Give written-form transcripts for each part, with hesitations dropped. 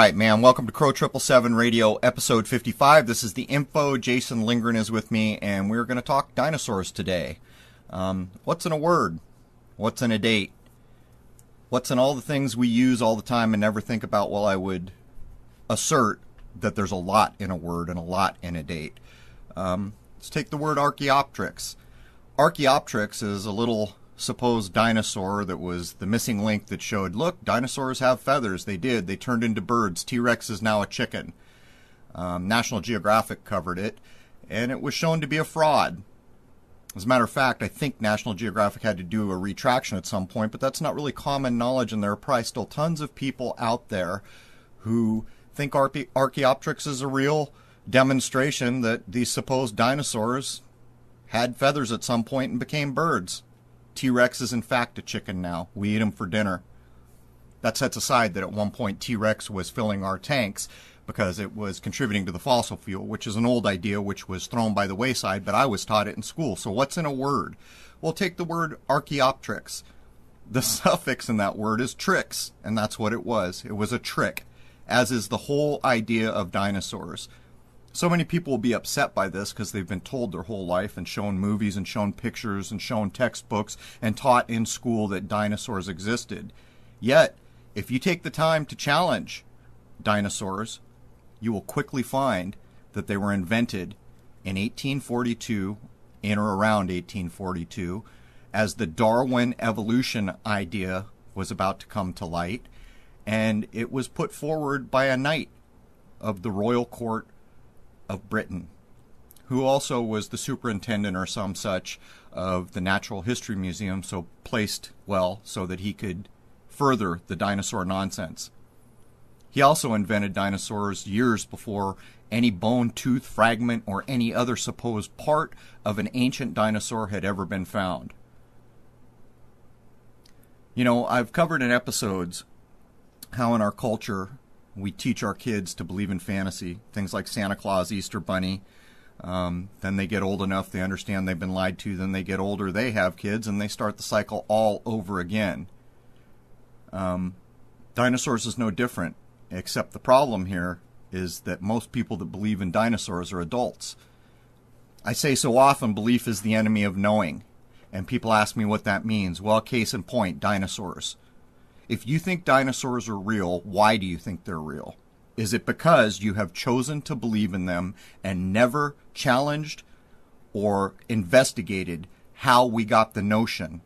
right, man. Welcome to Crow 777 Radio, episode 55. This is the info. Jason Lindgren is with me, and we're going to talk dinosaurs today. What's in a word? What's in a date? What's in all the things we use all the time and never think about? Well, I would assert that there's a lot in a word and a lot in a date. Let's take the word Archaeopteryx. Archaeopteryx is a little supposed dinosaur that was the missing link that showed, look, dinosaurs have feathers. They did. They turned into birds. T-Rex is now a chicken. National Geographic covered it, and it was shown to be a fraud. As a matter of fact, I think National Geographic had to do a retraction at some point, but that's not really common knowledge, and there are probably still tons of people out there who think Archaeopteryx is a real demonstration that these supposed dinosaurs had feathers at some point and became birds. T-Rex is in fact a chicken now. We eat them for dinner. That sets aside that at one point T-Rex was filling our tanks because it was contributing to the fossil fuel, which is an old idea which was thrown by the wayside, but I was taught it in school. So what's in a word? Well, take the word Archaeopteryx. The suffix in that word is trix, and that's what it was. It was a trick, as is the whole idea of dinosaurs. So many people will be upset by this because they've been told their whole life and shown movies and shown pictures and shown textbooks and taught in school that dinosaurs existed. Yet, if you take the time to challenge dinosaurs, you will quickly find that they were invented in 1842, in or around 1842, as the Darwin evolution idea was about to come to light, and it was put forward by a knight of the royal court of Britain, who also was the superintendent or some such of the Natural History Museum, so placed well so that he could further the dinosaur nonsense. He also invented dinosaurs years before any bone, tooth, fragment, or any other supposed part of an ancient dinosaur had ever been found. You know, I've covered in episodes how in our culture we teach our kids to believe in fantasy, things like Santa Claus, Easter Bunny. Then they get old enough, they understand they've been lied to. Then they get older, they have kids, and they start the cycle all over again. Dinosaurs is no different, except the problem here is that most people that believe in dinosaurs are adults. I say so often, belief is the enemy of knowing. And people ask me what that means. Well, case in point, dinosaurs. If you think dinosaurs are real, why do you think they're real? Is it because you have chosen to believe in them and never challenged or investigated how we got the notion,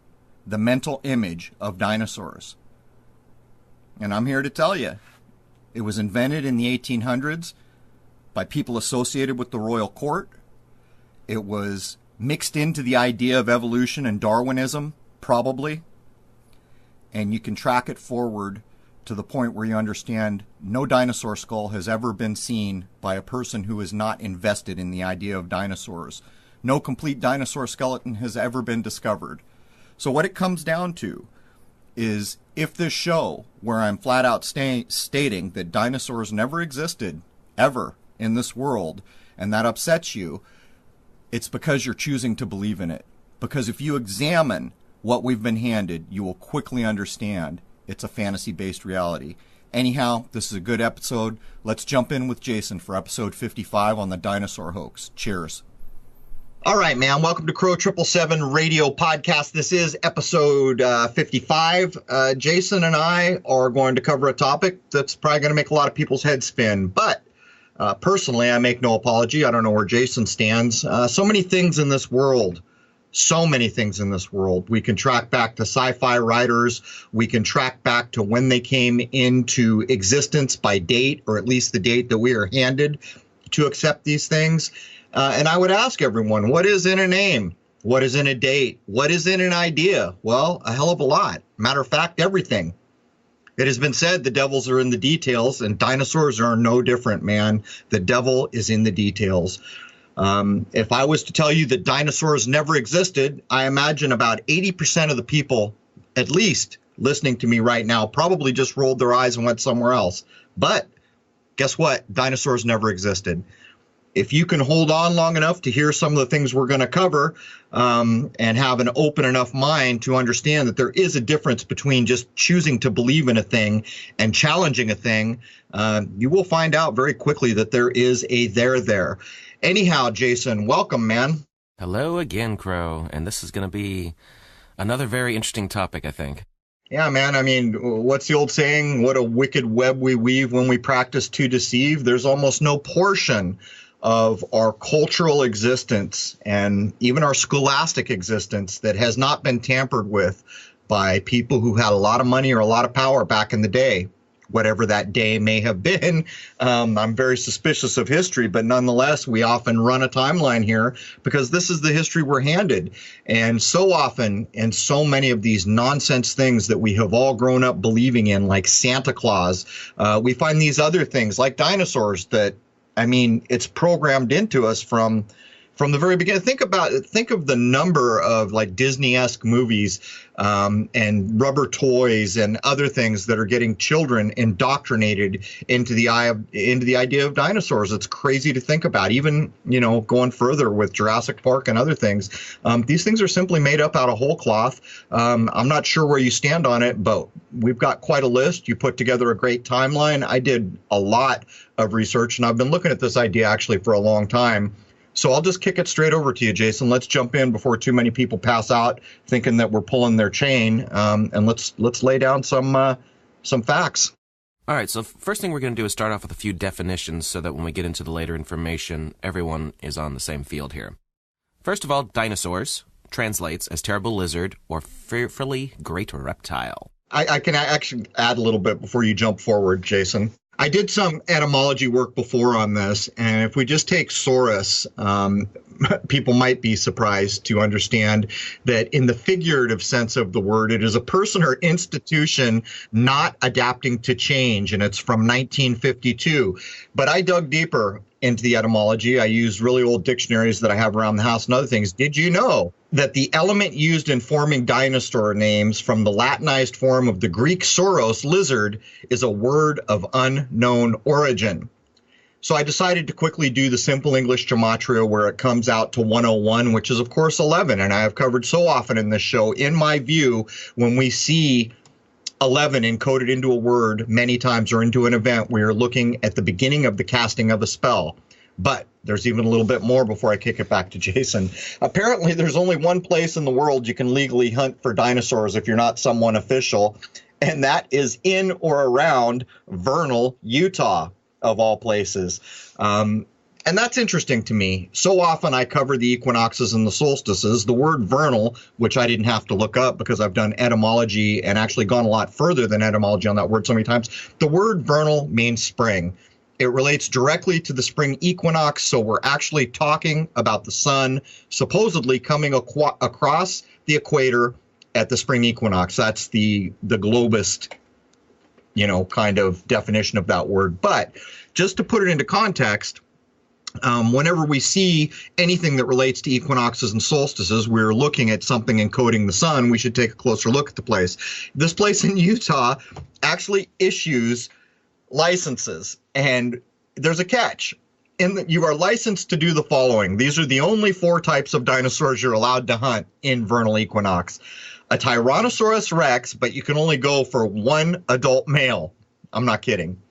the mental image of dinosaurs? And I'm here to tell you, it was invented in the 1800s by people associated with the royal court. It was mixed into the idea of evolution and Darwinism, probably. And you can track it forward to the point where you understand no dinosaur skull has ever been seen by a person who is not invested in the idea of dinosaurs. No complete dinosaur skeleton has ever been discovered. So what it comes down to is, if this show, where I'm flat out stating that dinosaurs never existed, ever, in this world, and that upsets you, it's because you're choosing to believe in it. Because if you examine what we've been handed, you will quickly understand it's a fantasy-based reality. Anyhow, this is a good episode. Let's jump in with Jason for episode 55 on the dinosaur hoax. Cheers. All right, man. Welcome to Crow 777 Radio Podcast. This is episode 55. Jason and I are going to cover a topic that's probably going to make a lot of people's heads spin. But personally, I make no apology. I don't know where Jason stands. So many things in this world. So many things in this world. We can track back to sci-fi writers. We can track back to when they came into existence by date, or at least the date that we are handed to accept these things. And I would ask everyone, what is in a name? What is in a date? What is in an idea? Well, a hell of a lot. Matter of fact, everything. It has been said the devils are in the details, and dinosaurs are no different, man. The devil is in the details. If I was to tell you that dinosaurs never existed, I imagine about 80% of the people, at least listening to me right now, probably just rolled their eyes and went somewhere else. But guess what? Dinosaurs never existed. if you can hold on long enough to hear some of the things we're going to cover, and have an open enough mind to understand that there is a difference between just choosing to believe in a thing and challenging a thing, you will find out very quickly that there is a there. Anyhow, Jason, welcome, man. Hello again, Crow, and this is going to be another very interesting topic, I think. Yeah, man. I mean, what's the old saying? What a wicked web we weave when we practice to deceive. There's almost no portion of our cultural existence and even our scholastic existence that has not been tampered with by people who had a lot of money or a lot of power back in the day, whatever that day may have been. I'm very suspicious of history, but nonetheless, we often run a timeline here because this is the history we're handed. And so often, in so many of these nonsense things that we have all grown up believing in, like Santa Claus, we find these other things like dinosaurs that, I mean, it's programmed into us from the very beginning. Think of the number of like Disney-esque movies and rubber toys and other things that are getting children indoctrinated into the idea of dinosaurs. It's crazy to think about. Even, going further with Jurassic Park and other things, these things are simply made up out of whole cloth. I'm not sure where you stand on it, but we've got quite a list. You put together a great timeline. I did a lot of research, and I've been looking at this idea actually for a long time. So I'll just kick it straight over to you, Jason. Let's jump in before too many people pass out thinking that we're pulling their chain, and let's lay down some facts. All right, so first thing we're going to do is start off with a few definitions so that when we get into the later information, everyone is on the same field here. First of all, dinosaurs translates as terrible lizard or fearfully great reptile. I can actually add a little bit before you jump forward, Jason. I did some etymology work before on this, and if we just take saurus, people might be surprised to understand that in the figurative sense of the word, it is a person or institution not adapting to change, and it's from 1952. But I dug deeper into the etymology. I used really old dictionaries that I have around the house and other things. Did you know that the element used in forming dinosaur names from the Latinized form of the Greek sauros, lizard, is a word of unknown origin? So I decided to quickly do the simple English gematria where it comes out to 101, which is, of course, 11. And I have covered so often in this show, in my view, when we see 11 encoded into a word many times or into an event, we are looking at the beginning of the casting of a spell. But there's even a little bit more before I kick it back to Jason. Apparently, there's only one place in the world you can legally hunt for dinosaurs if you're not someone official, and that is in or around Vernal, Utah, of all places. And that's interesting to me. So often I cover the equinoxes and the solstices. The word vernal, which I didn't have to look up because I've done etymology and actually gone a lot further than etymology on that word so many times. The word vernal means spring. It relates directly to the spring equinox, so we're actually talking about the sun supposedly coming across the equator at the spring equinox. That's the globist, kind of definition of that word. But just to put it into context, whenever we see anything that relates to equinoxes and solstices, we're looking at something encoding the sun. We should take a closer look at the place. This place in Utah actually issues licenses, and there's a catch. You are licensed to do the following. These are the only 4 types of dinosaurs you're allowed to hunt in vernal equinox. A Tyrannosaurus rex, but you can only go for 1 adult male. I'm not kidding.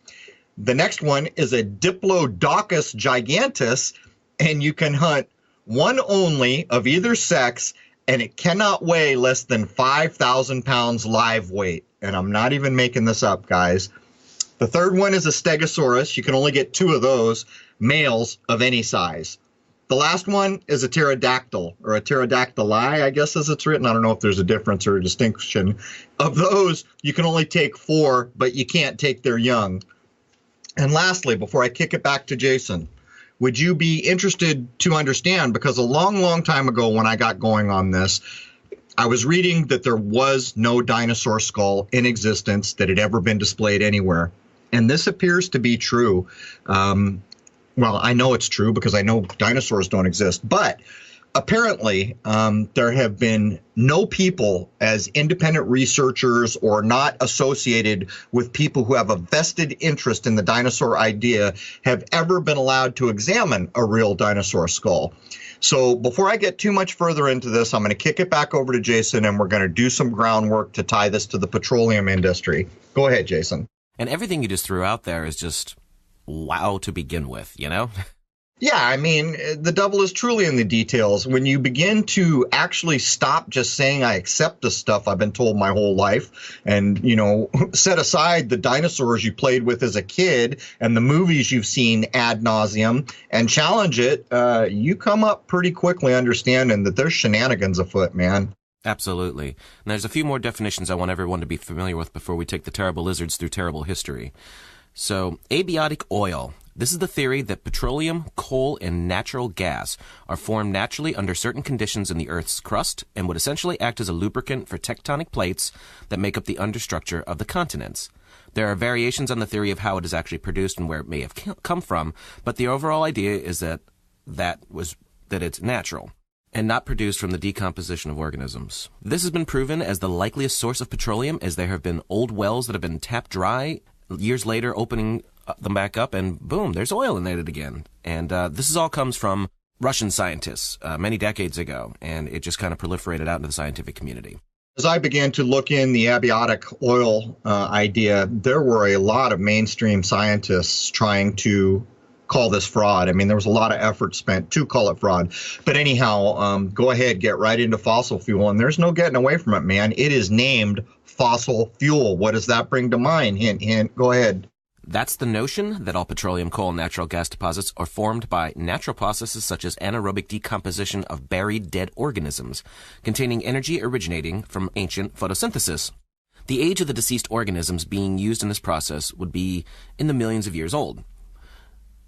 The next one is a Diplodocus gigantus, and you can hunt 1 only of either sex, and it cannot weigh less than 5,000 pounds live weight. And I'm not even making this up, guys. The third one is a Stegosaurus. You can only get 2 of those, males of any size. The last one is a pterodactyl, or a pterodactyli, I guess as it's written. I don't know if there's a difference or a distinction. Of those, you can only take 4, but you can't take their young. And lastly, before I kick it back to Jason, would you be interested to understand, because a long, long time ago when I got going on this, I was reading that there was no dinosaur skull in existence that had ever been displayed anywhere. And this appears to be true. Well, I know it's true because I know dinosaurs don't exist. But apparently, there have been no people as independent researchers or not associated with people who have a vested interest in the dinosaur idea have ever been allowed to examine a real dinosaur skull. So before I get too much further into this, I'm going to kick it back over to Jason, and we're going to do some groundwork to tie this to the petroleum industry. Go ahead, Jason. And everything you just threw out there is just wow to begin with, you know? Yeah, I mean, the devil is truly in the details. When you begin to actually stop just saying, I accept the stuff I've been told my whole life, and, you know, set aside the dinosaurs you played with as a kid and the movies you've seen ad nauseum and challenge it, you come up pretty quickly understanding that there's shenanigans afoot, man. Absolutely. And there's a few more definitions I want everyone to be familiar with before we take the terrible lizards through terrible history. So, abiotic oil. This is the theory that petroleum, coal, and natural gas are formed naturally under certain conditions in the Earth's crust and would essentially act as a lubricant for tectonic plates that make up the understructure of the continents. There are variations on the theory of how it is actually produced and where it may have come from, but the overall idea is that it's natural and not produced from the decomposition of organisms. This has been proven as the likeliest source of petroleum, as there have been old wells that have been tapped dry, years later opening them back up, and boom, there's oil in it again. And this is all comes from Russian scientists many decades ago, and it just kind of proliferated out into the scientific community. As I began to look in the abiotic oil idea, there were a lot of mainstream scientists trying to call this fraud. I mean, there was a lot of effort spent to call it fraud. But anyhow, go ahead, get right into fossil fuel. And there's no getting away from it, man. It is named fossil fuel. What does that bring to mind? Hint, hint. Go ahead. That's the notion that all petroleum, coal, and natural gas deposits are formed by natural processes such as anaerobic decomposition of buried dead organisms, containing energy originating from ancient photosynthesis. The age of the deceased organisms being used in this process would be in the millions of years old.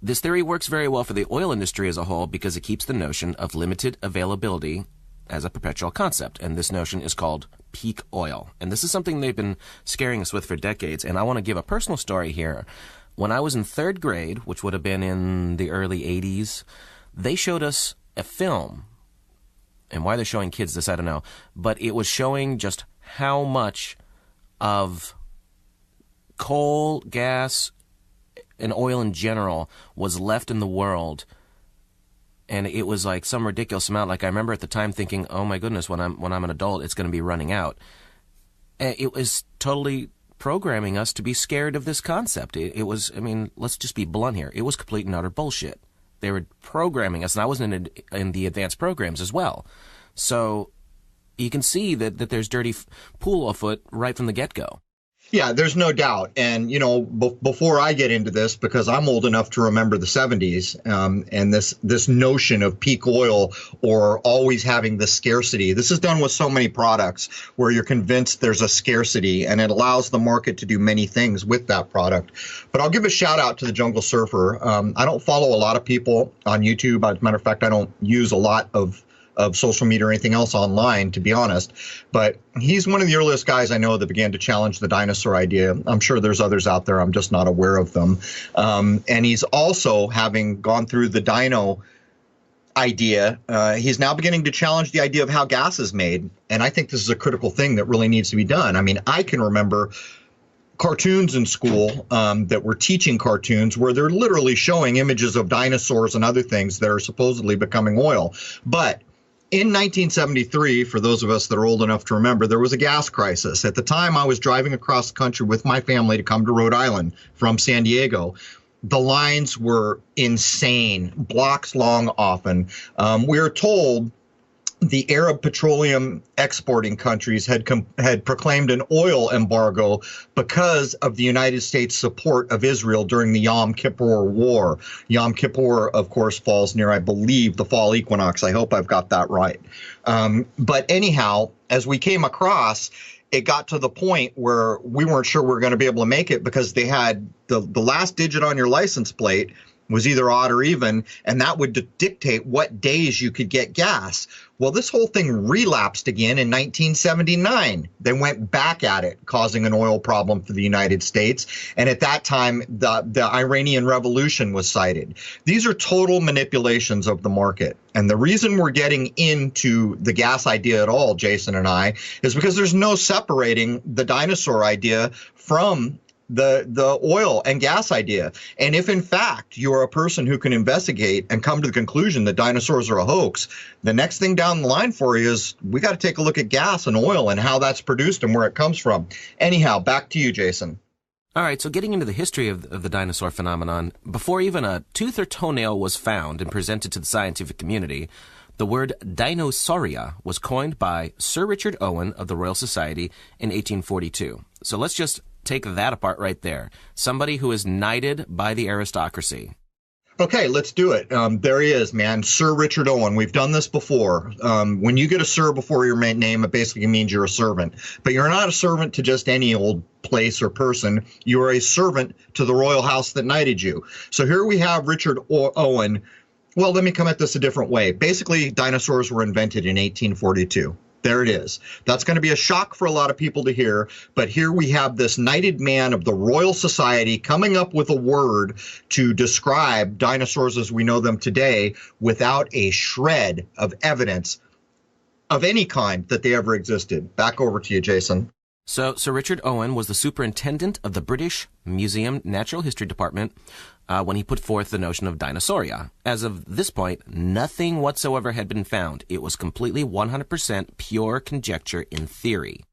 This theory works very well for the oil industry as a whole because it keeps the notion of limited availability as a perpetual concept, and this notion is called peak oil. And this is something they've been scaring us with for decades, and I want to give a personal story here. When I was in third grade, which would have been in the early 80s, they showed us a film. And why they're showing kids this, I don't know. But it was showing just how much of coal, gas, and oil in general was left in the world. And it was like some ridiculous amount. Like I remember at the time thinking, "Oh my goodness, when I'm an adult, it's going to be running out." And it was totally programming us to be scared of this concept. It was, I mean, let's just be blunt here. It was complete and utter bullshit. They were programming us, and I wasn't in the advanced programs as well. So you can see that there's dirty pool afoot right from the get-go. Yeah, there's no doubt. And, you know, before I get into this, because I'm old enough to remember the 70s and this notion of peak oil or always having the scarcity. This is done with so many products where you're convinced there's a scarcity, and it allows the market to do many things with that product. But I'll give a shout out to the Jungle Surfer. I don't follow a lot of people on YouTube. As a matter of fact, I don't use a lot of social media or anything else online, to be honest. But he's one of the earliest guys I know that began to challenge the dinosaur idea. I'm sure there's others out there. I'm just not aware of them. And he's also, having gone through the dino idea, he's now beginning to challenge the idea of how gas is made. And I think this is a critical thing that really needs to be done. I mean, I can remember cartoons in school that were teaching cartoons where they're literally showing images of dinosaurs and other things that are supposedly becoming oil. But in 1973, for those of us that are old enough to remember, there was a gas crisis. At the time, I was driving across the country with my family to come to Rhode Island from San Diego. The lines were insane, blocks long often. We were told the Arab petroleum exporting countries had proclaimed an oil embargo because of the United States support of Israel during the Yom Kippur War. Yom Kippur, of course, falls near, I believe, the fall equinox. I hope I've got that right. But anyhow, as we came across, it got to the point where we weren't sure we were going to be able to make it because they had the last digit on your license plate was either odd or even, and that would dictate what days you could get gas. Well, this whole thing relapsed again in 1979. They went back at it, causing an oil problem for the United States. And at that time, the Iranian Revolution was cited. These are total manipulations of the market. And the reason we're getting into the gas idea at all, Jason and I, is because there's no separating the dinosaur idea from the oil and gas idea. And if in fact you're a person who can investigate and come to the conclusion that dinosaurs are a hoax, the next thing down the line for you is we got to take a look at gas and oil and how that's produced and where it comes from. Anyhow, back to you, Jason. All right, so getting into the history of the dinosaur phenomenon, before even a tooth or toenail was found and presented to the scientific community, the word Dinosauria was coined by Sir Richard Owen of the Royal Society in 1842. So let's just take that apart right there. Somebody who is knighted by the aristocracy. Okay, let's do it. There he is, man. Sir Richard Owen. We've done this before. When you get a sir before your name, it basically means you're a servant. But you're not a servant to just any old place or person. You are a servant to the royal house that knighted you. So here we have Richard Owen. Well, let me come at this a different way. Basically, dinosaurs were invented in 1842. There it is. That's going to be a shock for a lot of people to hear. But here we have this knighted man of the Royal Society coming up with a word to describe dinosaurs as we know them today without a shred of evidence of any kind that they ever existed. Back over to you, Jason. So Sir Richard Owen was the superintendent of the British Museum Natural History Department when he put forth the notion of Dinosauria. As of this point, nothing whatsoever had been found. It was completely 100% pure conjecture in theory.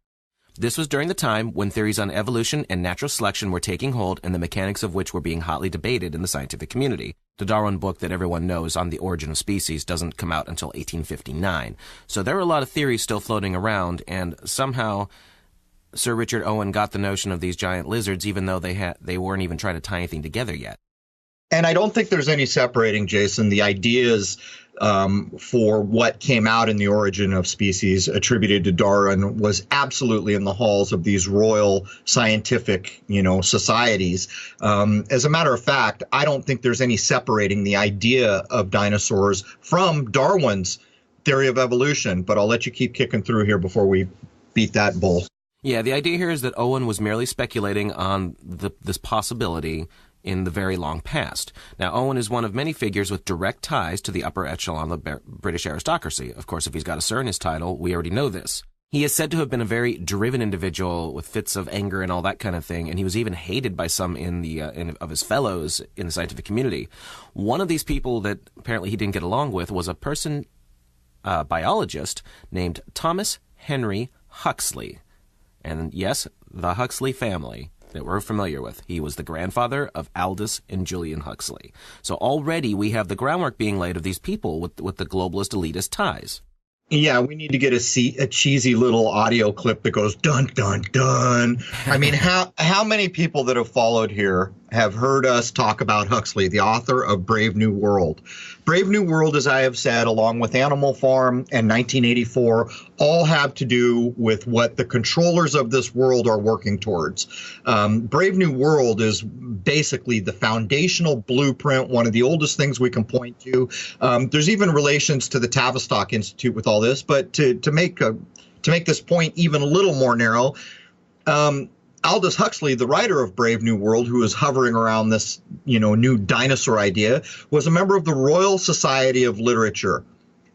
This was during the time when theories on evolution and natural selection were taking hold and the mechanics of which were being hotly debated in the scientific community. The Darwin book that everyone knows on the origin of species doesn't come out until 1859. So there were a lot of theories still floating around, and somehow Sir Richard Owen got the notion of these giant lizards even though they weren't even trying to tie anything together yet. And I don't think there's any separating, Jason, the ideas for what came out in the origin of species attributed to Darwin was absolutely in the halls of these royal scientific, societies. As a matter of fact, I don't think there's any separating the idea of dinosaurs from Darwin's theory of evolution. But I'll let you keep kicking through here before we beat that bull. Yeah, the idea here is that Owen was merely speculating on this possibility in the very long past. Now, Owen is one of many figures with direct ties to the upper echelon of the British aristocracy. Of course, if he's got a sir in his title, we already know this. He is said to have been a very driven individual with fits of anger and all that kind of thing, and he was even hated by some of his fellows in the scientific community. One of these people that apparently he didn't get along with was a biologist named Thomas Henry Huxley. And yes, the Huxley family that we're familiar with. He was the grandfather of Aldous and Julian Huxley. So already we have the groundwork being laid of these people with the globalist elitist ties. Yeah, we need to get a cheesy little audio clip that goes dun, dun, dun. I mean, how many people that have followed here have heard us talk about Huxley, the author of Brave New World? Brave New World, as I have said, along with Animal Farm and 1984, all have to do with what the controllers of this world are working towards. Brave New World is basically the foundational blueprint, one of the oldest things we can point to. There's even relations to the Tavistock Institute with all this, but to make this point even a little more narrow, Aldous Huxley, the writer of Brave New World, who is hovering around this, new dinosaur idea, was a member of the Royal Society of Literature.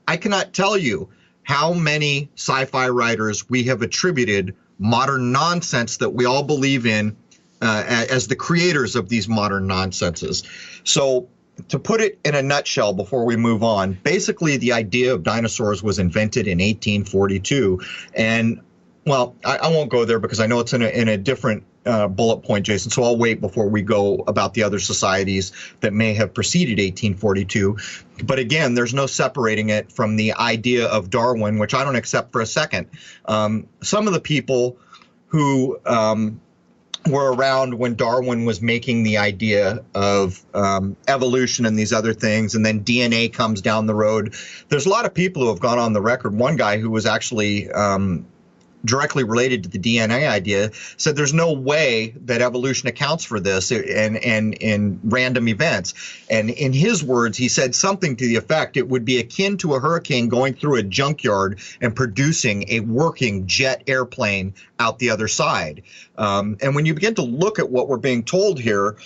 I cannot tell you how many sci-fi writers we have attributed modern nonsense that we all believe in as the creators of these modern nonsenses. So to put it in a nutshell before we move on, basically the idea of dinosaurs was invented in 1842. And well, I won't go there because I know it's in a different bullet point, Jason, so I'll wait before we go about the other societies that may have preceded 1842. But again, there's no separating it from the idea of Darwin, which I don't accept for a second. Some of the people who were around when Darwin was making the idea of evolution and these other things, and then DNA comes down the road. There's a lot of people who have gone on the record. One guy who was actually directly related to the DNA idea, said there's no way that evolution accounts for this and in random events. And in his words, he said something to the effect, it would be akin to a hurricane going through a junkyard and producing a working jet airplane out the other side. And when you begin to look at what we're being told here,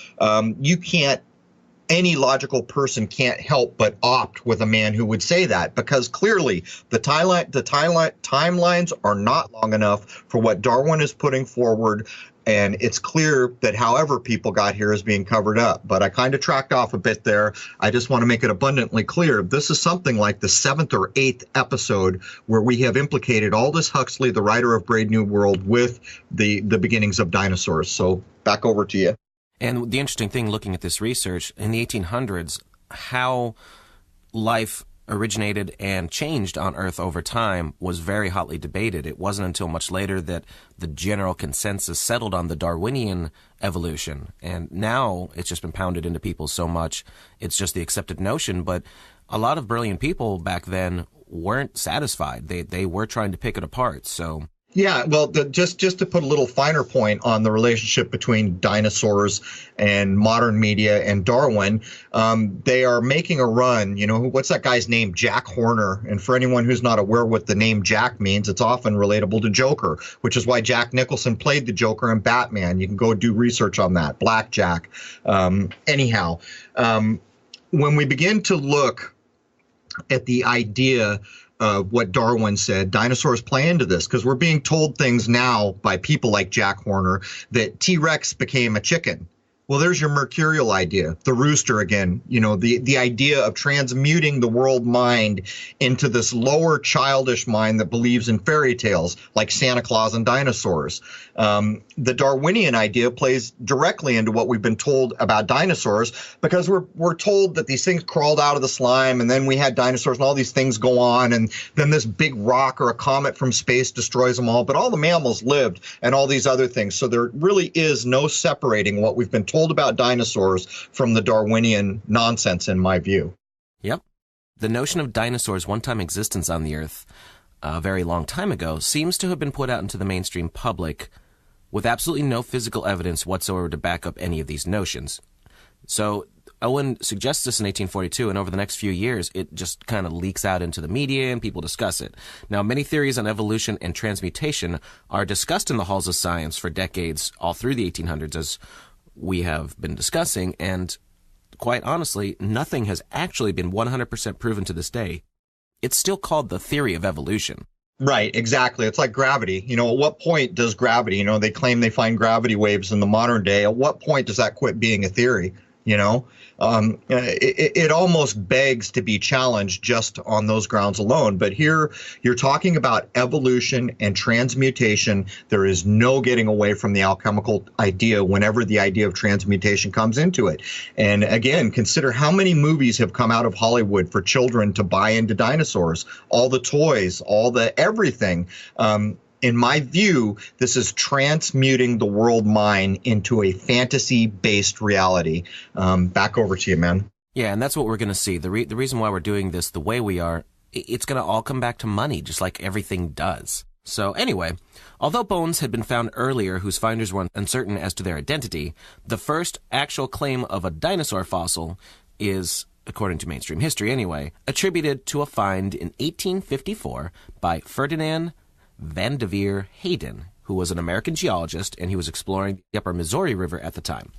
any logical person can't help but opt with a man who would say that, because clearly the timelines are not long enough for what Darwin is putting forward. And it's clear that however people got here is being covered up. But I kind of tracked off a bit there. I just want to make it abundantly clear. This is something like the 7th or 8th episode where we have implicated Aldous Huxley, the writer of Brave New World, with the beginnings of dinosaurs. So back over to you. And the interesting thing looking at this research, in the 1800s, how life originated and changed on Earth over time was very hotly debated. It wasn't until much later that the general consensus settled on the Darwinian evolution. And now it's just been pounded into people so much, it's just the accepted notion. But a lot of brilliant people back then weren't satisfied. They were trying to pick it apart. So yeah, well, just to put a little finer point on the relationship between dinosaurs and modern media and Darwin, they are making a run. You know, what's that guy's name? Jack Horner. And for anyone who's not aware what the name Jack means, it's often relatable to Joker, which is why Jack Nicholson played the Joker in Batman. You can go do research on that. Black Jack. Anyhow, when we begin to look at the idea what Darwin said, dinosaurs play into this, because we're being told things now by people like Jack Horner that T-Rex became a chicken. Well, there's your mercurial idea, the rooster again, you know, the idea of transmuting the world mind into this lower childish mind that believes in fairy tales like Santa Claus and dinosaurs. The Darwinian idea plays directly into what we've been told about dinosaurs, because we're told that these things crawled out of the slime and then we had dinosaurs and all these things go on, and then this big rock or a comet from space destroys them all, but all the mammals lived and all these other things. So there really is no separating what we've been told about dinosaurs from the Darwinian nonsense, in my view. Yep. The notion of dinosaurs' one-time existence on the Earth a very long time ago seems to have been put out into the mainstream public with absolutely no physical evidence whatsoever to back up any of these notions. So Owen suggests this in 1842, and over the next few years, it just kind of leaks out into the media and people discuss it. Now, many theories on evolution and transmutation are discussed in the halls of science for decades, all through the 1800s, as we have been discussing, and quite honestly, nothing has actually been 100% proven to this day. It's still called the theory of evolution. Right, exactly. It's like gravity. You know, at what point does gravity, you know, they claim they find gravity waves in the modern day. At what point does that quit being a theory? You know, it almost begs to be challenged just on those grounds alone. But here you're talking about evolution and transmutation. There is no getting away from the alchemical idea whenever the idea of transmutation comes into it. And again, consider how many movies have come out of Hollywood for children to buy into dinosaurs, all the toys, all the everything. In my view, this is transmuting the world mind into a fantasy-based reality. Back over to you, man. Yeah, and that's what we're going to see. The reason why we're doing this the way we are, it's going to all come back to money, just like everything does. So anyway, although bones had been found earlier whose finders were uncertain as to their identity, the first actual claim of a dinosaur fossil is, according to mainstream history anyway, attributed to a find in 1854 by Ferdinand Vanderveer Hayden, who was an American geologist, and he was exploring the upper Missouri River at the time.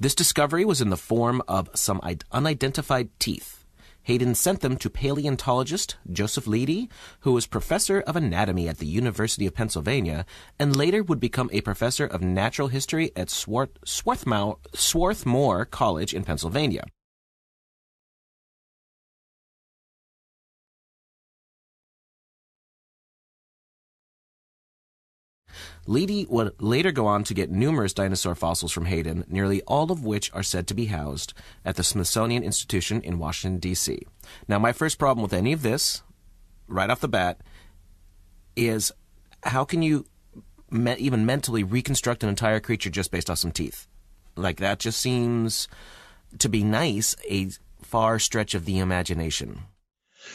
This discovery was in the form of some unidentified teeth. Hayden sent them to paleontologist Joseph Leidy, who was professor of anatomy at the University of Pennsylvania, and later would become a professor of natural history at Swarthmore College in Pennsylvania. Leidy would later go on to get numerous dinosaur fossils from Hayden, nearly all of which are said to be housed at the Smithsonian Institution in Washington, D.C. Now, my first problem with any of this, right off the bat, is how can you even mentally reconstruct an entire creature just based off some teeth? Like, that just seems to be nice, a far stretch of the imagination.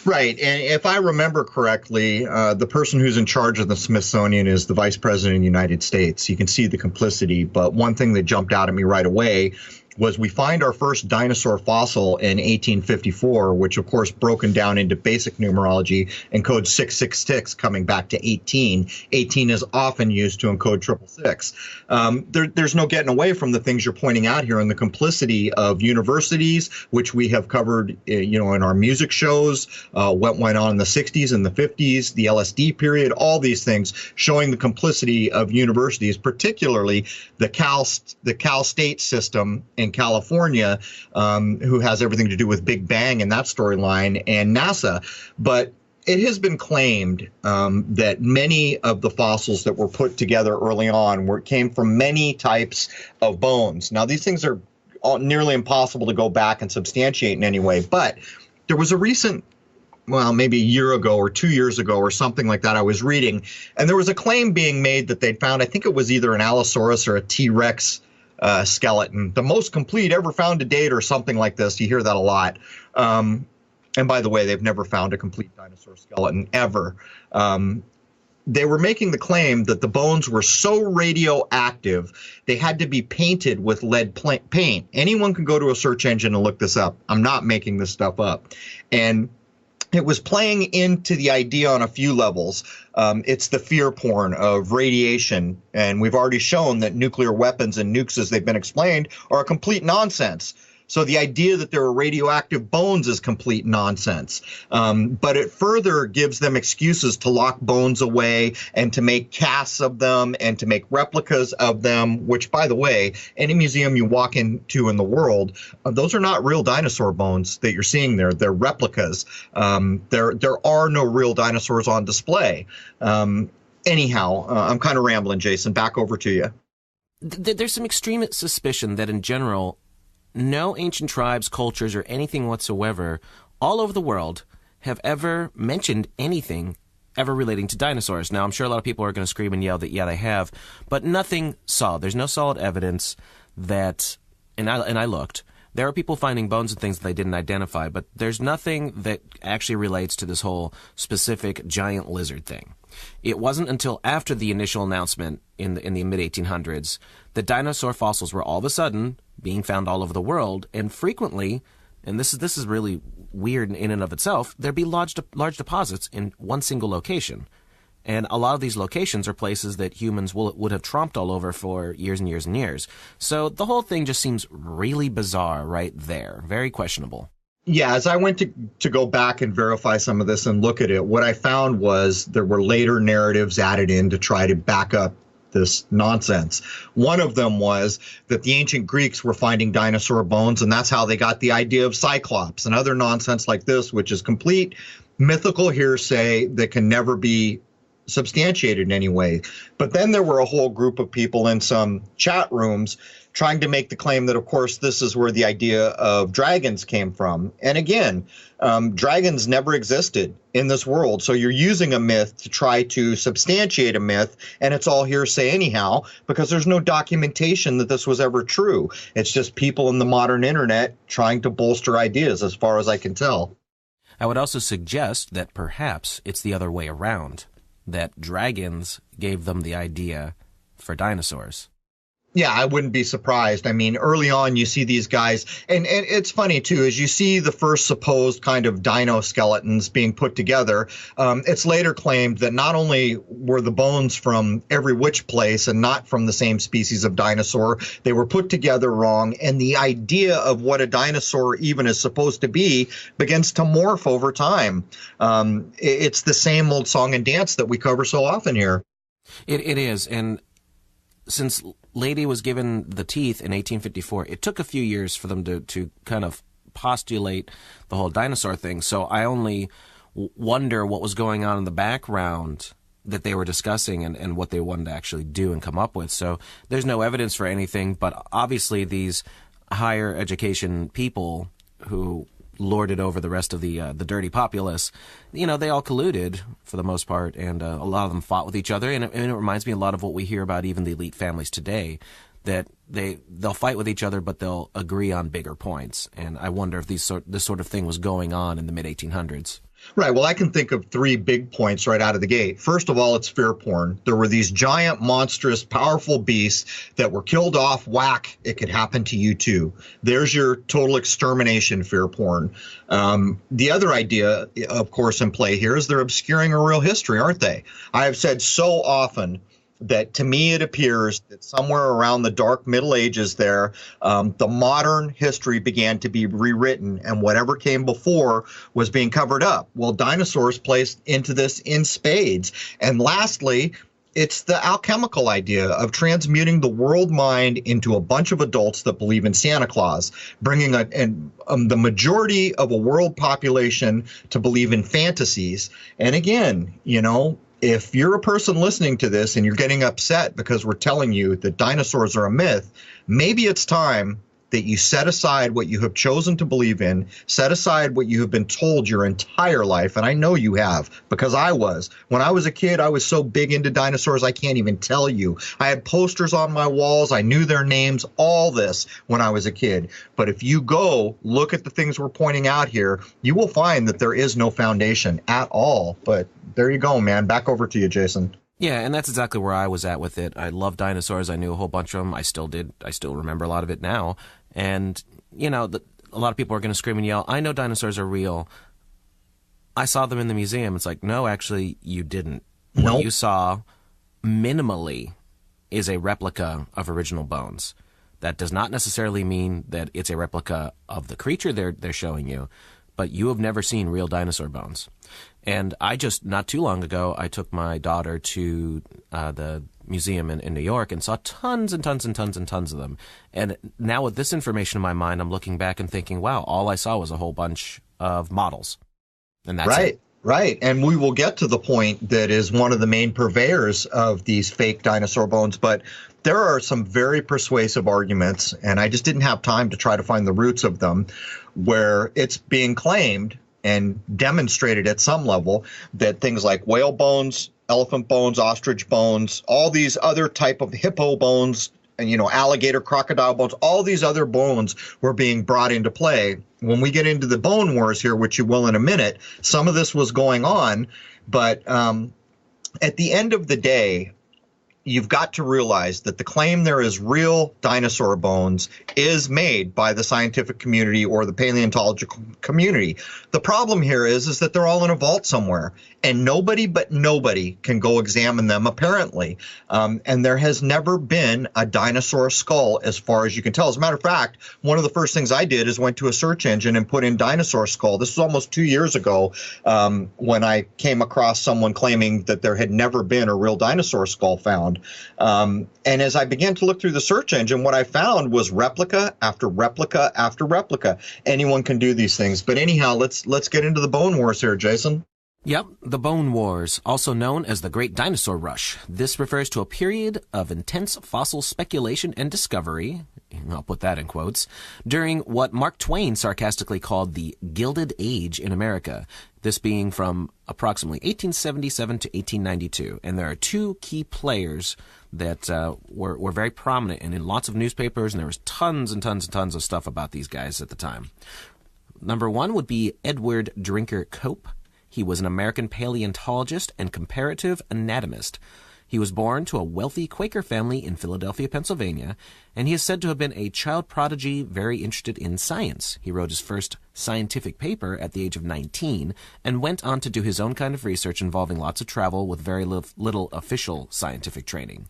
Right. And if I remember correctly, the person who's in charge of the Smithsonian is the Vice President of the United States. You can see the complicity. But one thing that jumped out at me right away was we find our first dinosaur fossil in 1854, which of course broken down into basic numerology encodes 666 coming back to 18. 18 is often used to encode 666. There's no getting away from the things you're pointing out here and the complicity of universities, which we have covered, in our music shows, what went on in the 60s and the 50s, the LSD period, all these things showing the complicity of universities, particularly the Cal State system in California, who has everything to do with Big Bang and that storyline, and NASA. But it has been claimed that many of the fossils that were put together early on came from many types of bones. Now, these things are nearly impossible to go back and substantiate in any way, but there was a recent, well, maybe a year ago or 2 years ago or something like that, I was reading, and there was a claim being made that they'd found, I think it was either an Allosaurus or a T-Rex skeleton, the most complete ever found to date or something like this. You hear that a lot. And by the way, they've never found a complete dinosaur skeleton ever. They were making the claim that the bones were so radioactive, they had to be painted with lead paint. Anyone can go to a search engine and look this up. I'm not making this stuff up. And it was playing into the idea on a few levels. It's the fear porn of radiation. And we've already shown that nuclear weapons and nukes, as they've been explained, are a complete nonsense. So the idea that there are radioactive bones is complete nonsense. But it further gives them excuses to lock bones away and to make casts of them and to make replicas of them, which, by the way, any museum you walk into in the world, those are not real dinosaur bones that you're seeing there. They're replicas. There are no real dinosaurs on display. Anyhow, I'm kind of rambling, Jason. Back over to you. There's some extreme suspicion that in general, no ancient tribes, cultures, or anything whatsoever all over the world have ever mentioned anything ever relating to dinosaurs. Now, I'm sure a lot of people are going to scream and yell that, yeah, they have, but nothing solid. There's no solid evidence that, and I looked, there are people finding bones and things that they didn't identify, but there's nothing that actually relates to this whole specific giant lizard thing. It wasn't until after the initial announcement in the mid-1800s that dinosaur fossils were all of a sudden being found all over the world, and frequently, and this is really weird in and of itself, there'd be large deposits in one single location. And a lot of these locations are places that humans would have tromped all over for years and years and years. So the whole thing just seems really bizarre right there. Very questionable. Yeah, as I went to go back and verify some of this and look at it, what I found was there were later narratives added in to try to back up this nonsense. One of them was that the ancient Greeks were finding dinosaur bones, and that's how they got the idea of Cyclops and other nonsense like this, which is complete mythical hearsay that can never be substantiated in any way. But then there were a whole group of people in some chat rooms trying to make the claim that, of course, this is where the idea of dragons came from. And again, dragons never existed in this world. So you're using a myth to try to substantiate a myth, and it's all hearsay anyhow, because there's no documentation that this was ever true. It's just people in the modern internet trying to bolster ideas, as far as I can tell. I would also suggest that perhaps it's the other way around, that dragons gave them the idea for dinosaurs. Yeah, I wouldn't be surprised. I mean, early on, you see these guys, and it's funny, too, as you see the first supposed kind of dino skeletons being put together, it's later claimed that not only were the bones from every which place and not from the same species of dinosaur, they were put together wrong, and the idea of what a dinosaur even is supposed to be begins to morph over time. It's the same old song and dance that we cover so often here. It is, and since Lady was given the teeth in 1854, it took a few years for them to kind of postulate the whole dinosaur thing. So I only wonder what was going on in the background that they were discussing and what they wanted to actually do and come up with. So there's no evidence for anything, but obviously these higher education people who lorded over the rest of the dirty populace, you know, they all colluded for the most part, and a lot of them fought with each other, and it reminds me a lot of what we hear about even the elite families today, that they'll fight with each other, but they'll agree on bigger points. And I wonder if this sort of thing was going on in the mid-1800s. Right. Well, I can think of three big points right out of the gate. First of all, it's fear porn. There were these giant, monstrous, powerful beasts that were killed off. Whack, it could happen to you too. There's your total extermination fear porn. The other idea, of course, in play here is they're obscuring a real history, aren't they? I have said so often that to me it appears that somewhere around the dark Middle Ages there, the modern history began to be rewritten, and whatever came before was being covered up. Well, dinosaurs placed into this in spades. And lastly, it's the alchemical idea of transmuting the world mind into a bunch of adults that believe in Santa Claus, bringing the majority of a world population to believe in fantasies. And again, if you're a person listening to this and you're getting upset because we're telling you that dinosaurs are a myth, maybe it's time that you set aside what you have chosen to believe in, set aside what you have been told your entire life. And I know you have, because I was. When I was a kid, I was so big into dinosaurs, I can't even tell you. I had posters on my walls. I knew their names, all this when I was a kid. But if you go look at the things we're pointing out here, you will find that there is no foundation at all. But there you go, man. Back over to you, Jason. Yeah, and that's exactly where I was at with it. I love dinosaurs. I knew a whole bunch of them. I still did. I still remember a lot of it now. And, a lot of people are going to scream and yell, I know dinosaurs are real. I saw them in the museum. It's like, no, actually, you didn't. Nope. What you saw, minimally, is a replica of original bones. That does not necessarily mean that it's a replica of the creature they're showing you, but you have never seen real dinosaur bones. And not too long ago, I took my daughter to the museum in New York and saw tons and tons and tons and tons of them. And now with this information in my mind, I'm looking back and thinking, wow, all I saw was a whole bunch of models. And that's right. it. Right. And we will get to the point that is one of the main purveyors of these fake dinosaur bones. But there are some very persuasive arguments, and I just didn't have time to try to find the roots of them, where it's being claimed and demonstrated at some level that things like whale bones, elephant bones, ostrich bones, all these other type of hippo bones, and, alligator, crocodile bones, all these other bones were being brought into play. When we get into the bone wars here, which you will in a minute, some of this was going on. But at the end of the day, you've got to realize that the claim there is real dinosaur bones is made by the scientific community or the paleontological community. The problem here is that they're all in a vault somewhere, and nobody can go examine them, apparently. And there has never been a dinosaur skull, as far as you can tell. As a matter of fact, one of the first things I did is went to a search engine and put in dinosaur skull. This was almost 2 years ago when I came across someone claiming that there had never been a real dinosaur skull found. And as I began to look through the search engine, what I found was replica after replica after replica. Anyone can do these things. But anyhow, let's get into the bone wars here, Jason. Yep, the Bone Wars, also known as the Great Dinosaur Rush. This refers to a period of intense fossil speculation and discovery, I'll put that in quotes, during what Mark Twain sarcastically called the Gilded Age in America, this being from approximately 1877 to 1892. And there are two key players that were very prominent and in lots of newspapers, and there was tons and tons and tons of stuff about these guys at the time. Number one would be Edward Drinker Cope. He was an American paleontologist and comparative anatomist. He was born to a wealthy Quaker family in Philadelphia, Pennsylvania, and he is said to have been a child prodigy very interested in science. He wrote his first scientific paper at the age of 19 and went on to do his own kind of research involving lots of travel with very little official scientific training.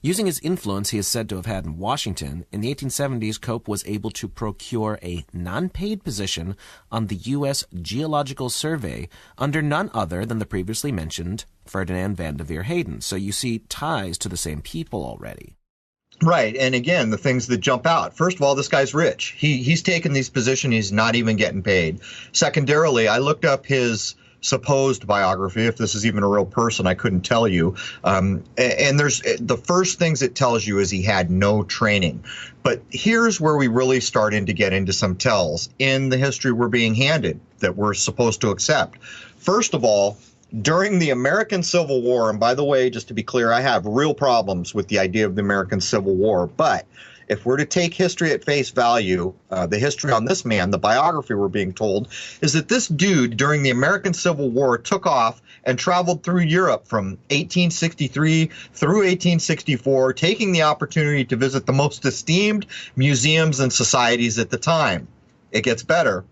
Using his influence he is said to have had in Washington, in the 1870s, Cope was able to procure a non-paid position on the U.S. Geological Survey under none other than the previously mentioned Ferdinand Vanderveer Hayden. So you see ties to the same people already. Right. And again, the things that jump out. First of all, this guy's rich. He's taken these positions. He's not even getting paid. Secondarily, I looked up his supposed biography. If this is even a real person, I couldn't tell you. And there's the first things it tells you is he had no training. But here's where we really starting to get into some tells in the history we're being handed that we're supposed to accept. First of all, during the American Civil War, and by the way, just to be clear, I have real problems with the idea of the American Civil War, but if we're to take history at face value, the history on this man, the biography we're being told, is that this dude during the American Civil War took off and traveled through Europe from 1863 through 1864, taking the opportunity to visit the most esteemed museums and societies at the time. It gets better.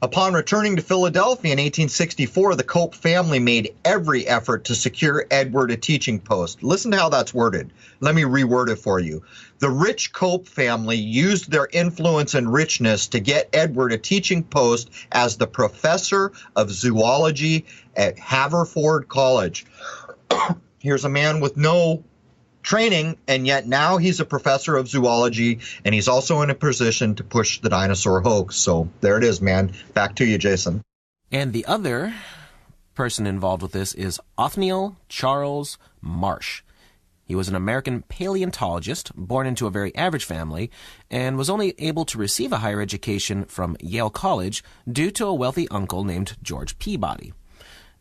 Upon returning to Philadelphia in 1864, the Cope family made every effort to secure Edward a teaching post. Listen to how that's worded. Let me reword it for you. The rich Cope family used their influence and richness to get Edward a teaching post as the professor of zoology at Haverford College. Here's a man with no training, and yet now he's a professor of zoology, and he's also in a position to push the dinosaur hoax. So there it is, man. Back to you, Jason. And the other person involved with this is Othniel Charles Marsh. He was an American paleontologist born into a very average family and was only able to receive a higher education from Yale College due to a wealthy uncle named George Peabody.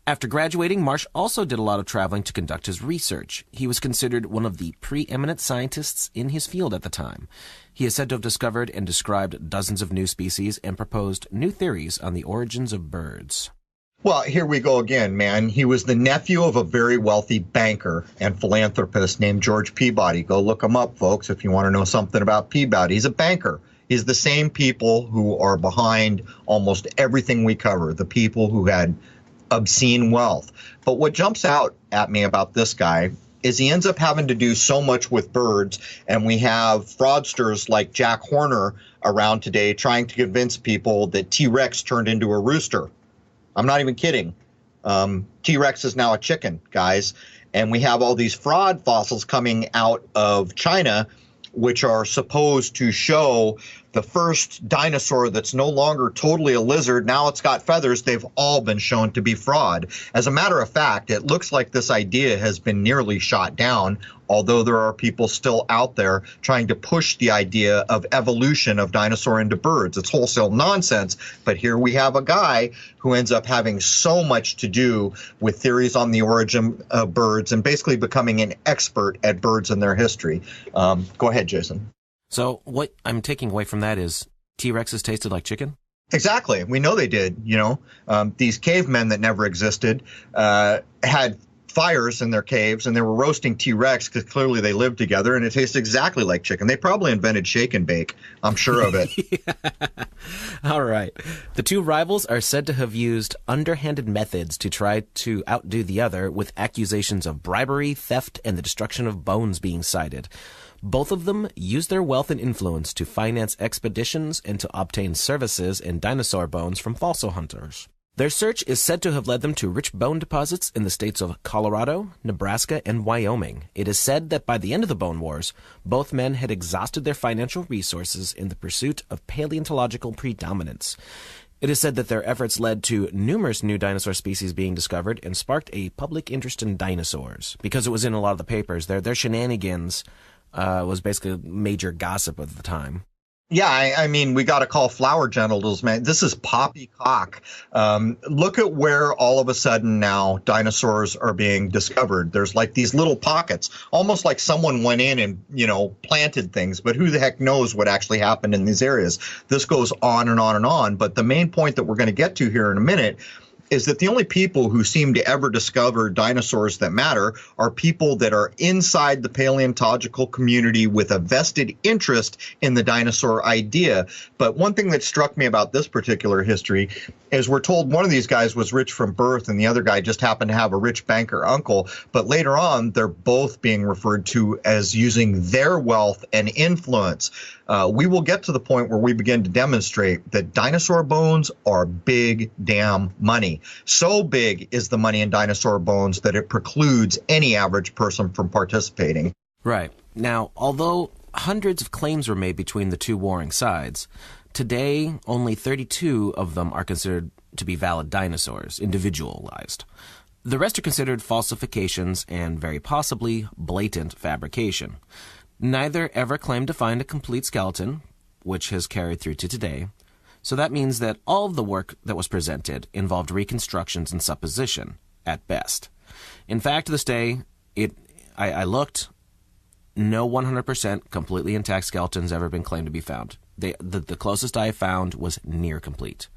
After graduating, Marsh also did a lot of traveling to conduct his research. He was considered one of the preeminent scientists in his field at the time. He is said to have discovered and described dozens of new species and proposed new theories on the origins of birds. Well, here we go again, man. He was the nephew of a very wealthy banker and philanthropist named George Peabody. Go look him up, folks, if you want to know something about Peabody. He's a banker. He's the same people who are behind almost everything we cover, the people who had obscene wealth. But what jumps out at me about this guy is he ends up having to do so much with birds, and we have fraudsters like Jack Horner around today trying to convince people that T-Rex turned into a rooster. I'm not even kidding. T-Rex is now a chicken, guys. And we have all these fraud fossils coming out of China, which are supposed to show the first dinosaur that's no longer totally a lizard. Now it's got feathers. They've all been shown to be fraud. As a matter of fact, it looks like this idea has been nearly shot down, although there are people still out there trying to push the idea of evolution of dinosaur into birds. It's wholesale nonsense, but here we have a guy who ends up having so much to do with theories on the origin of birds and basically becoming an expert at birds and their history. Go ahead, Jason. So what I'm taking away from that is T-Rexes tasted like chicken? Exactly. We know they did. These cavemen that never existed had fires in their caves, and they were roasting T-Rex because clearly they lived together, and it tastes exactly like chicken. They probably invented shake and bake. I'm sure of it. Yeah. All right. The two rivals are said to have used underhanded methods to try to outdo the other, with accusations of bribery, theft, and the destruction of bones being cited. Both of them used their wealth and influence to finance expeditions and to obtain services in dinosaur bones from fossil hunters. Their search is said to have led them to rich bone deposits in the states of Colorado, Nebraska, and Wyoming. It is said that by the end of the Bone Wars, both men had exhausted their financial resources in the pursuit of paleontological predominance. It is said that their efforts led to numerous new dinosaur species being discovered and sparked a public interest in dinosaurs. Because it was in a lot of the papers, their shenanigans was basically major gossip of the time. Yeah, I mean, we got to call flower genitals, man. This is poppycock. Look at where all of a sudden now dinosaurs are being discovered. There's like these little pockets, almost like someone went in and, planted things. But who the heck knows what actually happened in these areas? This goes on and on and on. But the main point that we're going to get to here in a minute is that the only people who seem to ever discover dinosaurs that matter are people that are inside the paleontological community with a vested interest in the dinosaur idea. But one thing that struck me about this particular history is we're told one of these guys was rich from birth and the other guy just happened to have a rich banker uncle. But later on, they're both being referred to as using their wealth and influence. We will get to the point where we begin to demonstrate that dinosaur bones are big damn money. So big is the money in dinosaur bones that it precludes any average person from participating. Right. Now, although hundreds of claims were made between the two warring sides, today only 32 of them are considered to be valid dinosaurs, individualized. The rest are considered falsifications and very possibly blatant fabrication. Neither ever claimed to find a complete skeleton, which has carried through to today. So that means that all of the work that was presented involved reconstructions and supposition, at best. In fact, to this day, I looked, no 100% completely intact skeletons ever been claimed to be found. The closest I found was near complete.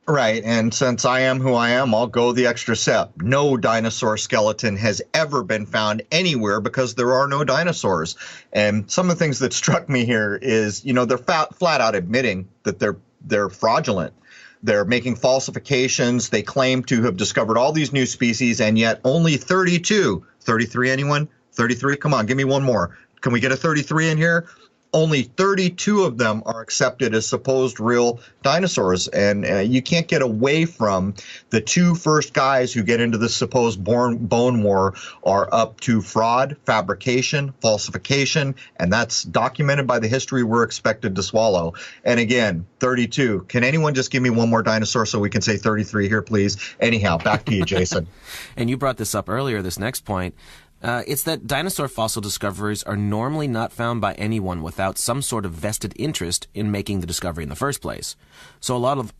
Right, and since I am who I am, I'll go the extra step. No dinosaur skeleton has ever been found anywhere because there are no dinosaurs. And some of the things that struck me here is, they're flat out admitting that they're fraudulent. They're making falsifications. They claim to have discovered all these new species, and yet only 32. 33, anyone? 33? Come on, give me one more. Can we get a 33 in here? Only 32 of them are accepted as supposed real dinosaurs. And you can't get away from the two first guys who get into this supposed bone war are up to fraud, fabrication, falsification, and that's documented by the history we're expected to swallow. And again, 32. Can anyone just give me one more dinosaur so we can say 33 here, please? Anyhow, back to you, Jason. And you brought this up earlier, this next point. It's that dinosaur fossil discoveries are normally not found by anyone without some sort of vested interest in making the discovery in the first place. So a lot of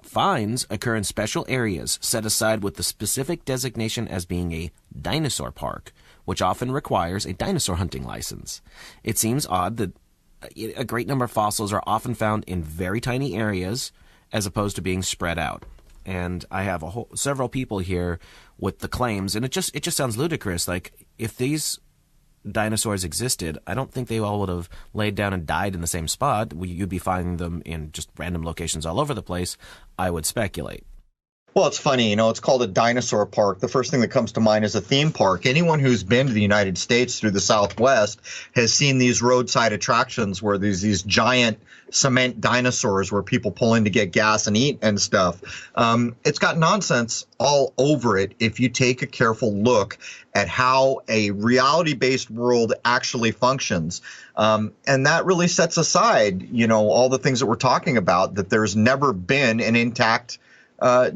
finds occur in special areas set aside with the specific designation as being a dinosaur park, which often requires a dinosaur hunting license. It seems odd that a great number of fossils are often found in very tiny areas as opposed to being spread out. And I have several people here with the claims, and it just sounds ludicrous. Like, if these dinosaurs existed, I don't think they all would have laid down and died in the same spot. You'd be finding them in just random locations all over the place, I would speculate. Well, it's funny, it's called a dinosaur park. The first thing that comes to mind is a theme park. Anyone who's been to the United States through the Southwest has seen these roadside attractions where there's these giant cement dinosaurs where people pull in to get gas and eat and stuff. It's got nonsense all over it if you take a careful look at how a reality-based world actually functions. And that really sets aside, all the things that we're talking about, that there's never been an intact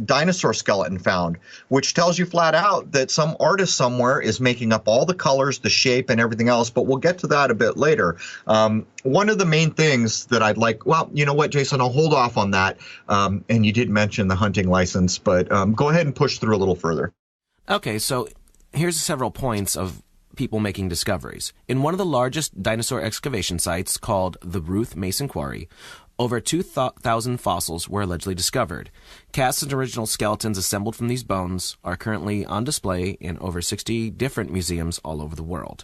dinosaur skeleton found, which tells you flat out that some artist somewhere is making up all the colors, the shape, and everything else. But we'll get to that a bit later. One of the main things that I'd like, well, you know what, Jason, I'll hold off on that. And you did mention the hunting license, but go ahead and push through a little further. Okay, so here's several points of people making discoveries. In one of the largest dinosaur excavation sites called the Ruth Mason Quarry, over 2,000 fossils were allegedly discovered. Casts and original skeletons assembled from these bones are currently on display in over 60 different museums all over the world.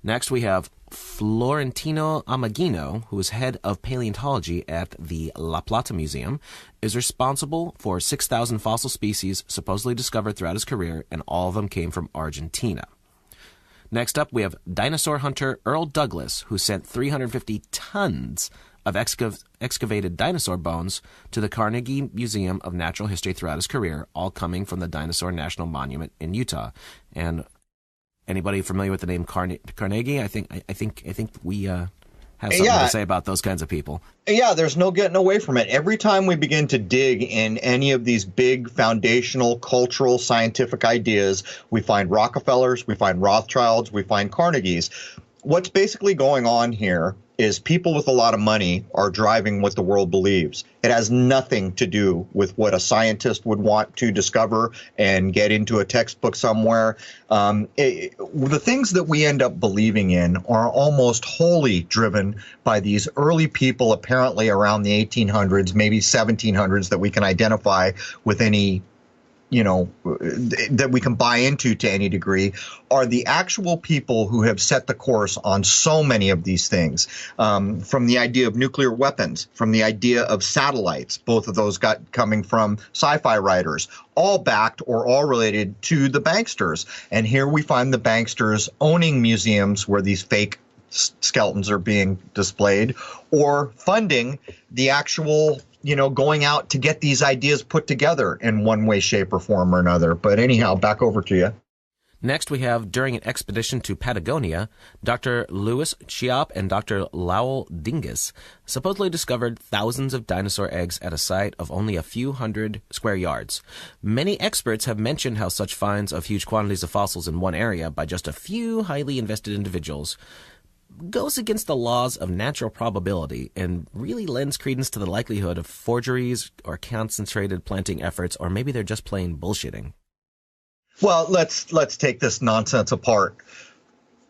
Next, we have Florentino Amagino, who is head of paleontology at the La Plata Museum, is responsible for 6,000 fossil species supposedly discovered throughout his career, and all of them came from Argentina. Next up, we have dinosaur hunter Earl Douglas, who sent 350 tons of excavated dinosaur bones to the Carnegie Museum of Natural History throughout his career, all coming from the Dinosaur National Monument in Utah. And anybody familiar with the name Carnegie? I think we have something to say about those kinds of people. Yeah, there's no getting away from it. Every time we begin to dig in any of these big foundational, cultural, scientific ideas, we find Rockefellers, we find Rothschilds, we find Carnegies. What's basically going on here is people with a lot of money are driving what the world believes. It has nothing to do with what a scientist would want to discover and get into a textbook somewhere. The things that we end up believing in are almost wholly driven by these early people, apparently around the 1800s, maybe 1700s, that we can identify with any that we can buy into to any degree, are the actual people who have set the course on so many of these things, from the idea of nuclear weapons, from the idea of satellites, both of those coming from sci-fi writers, all backed or all related to the banksters. And here we find the banksters owning museums where these fake skeletons are being displayed, or funding the actual going out to get these ideas put together in one way, shape, or form or another. But anyhow, back over to you. Next, we have, during an expedition to Patagonia, Dr. Louis Chiop and Dr. Lowell Dingus supposedly discovered thousands of dinosaur eggs at a site of only a few hundred square yards. Many experts have mentioned how such finds of huge quantities of fossils in one area by just a few highly invested individuals goes against the laws of natural probability and really lends credence to the likelihood of forgeries or concentrated planting efforts, or maybe they're just plain bullshitting. Well, let's take this nonsense apart.